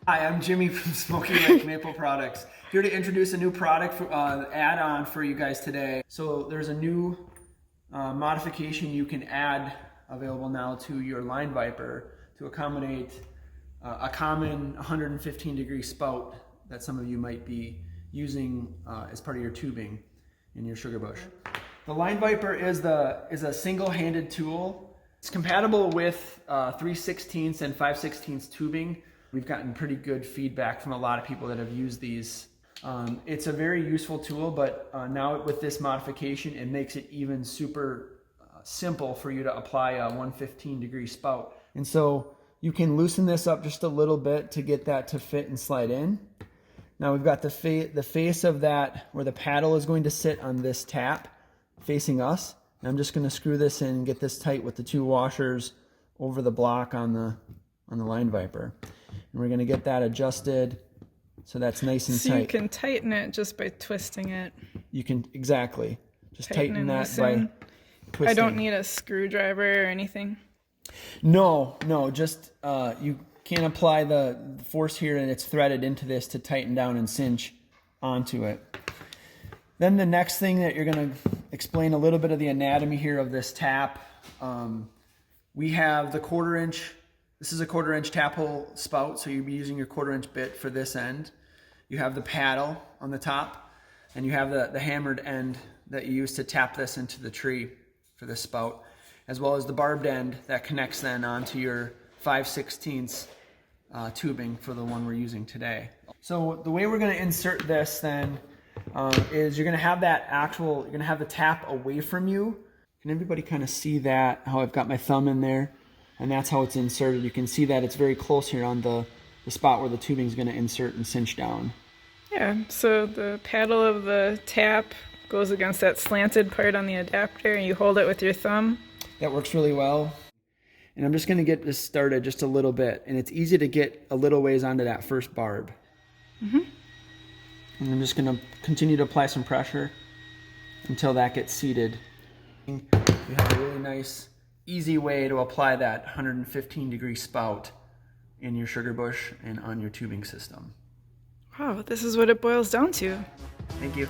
Hi, I'm Jimmy from Smoky Lake Maple Products. Here to introduce a new product for, add-on for you guys today. So there's a new modification you can add available now to your LineViper to accommodate a common 115 degree spout that some of you might be using as part of your tubing in your sugar bush. The LineViper is a single-handed tool. It's compatible with 3/16 and 5/16 tubing. We've gotten pretty good feedback from a lot of people that have used these. It's a very useful tool, but now with this modification, it makes it even super simple for you to apply a 115 degree spout. And so you can loosen this up just a little bit to get that to fit and slide in. Now we've got the face of that where the paddle is going to sit on this tap facing us. And I'm just going to screw this in and get this tight with the two washers over the block on the LineViper. And we're going to get that adjusted so that's nice and tight. So you can tighten it just by twisting it. You can, exactly. Just tighten that by twisting. I don't need a screwdriver or anything. No, just you can apply the force here and it's threaded into this to tighten down and cinch onto it. Then the next thing that you're going to explain a little bit of the anatomy here of this tap. We have the 1/4 inch. This is a 1/4 inch tap hole spout, so you'll be using your 1/4 inch bit for this end. You have the paddle on the top, and you have the hammered end that you use to tap this into the tree for this spout, as well as the barbed end that connects then onto your 5/16 tubing for the one we're using today. So the way we're going to insert this then is you're going to have you're going to have the tap away from you. Can everybody kind of see that, how I've got my thumb in there? And that's how it's inserted. You can see that it's very close here on the spot where the tubing is going to insert and cinch down. Yeah, so the paddle of the tap goes against that slanted part on the adapter and you hold it with your thumb. That works really well. And I'm just going to get this started just a little bit. And it's easy to get a little ways onto that first barb. And I'm just going to continue to apply some pressure until that gets seated. You have a really nice, easy way to apply that 115 degree spout in your sugar bush and on your tubing system. Wow, this is what it boils down to. Thank you.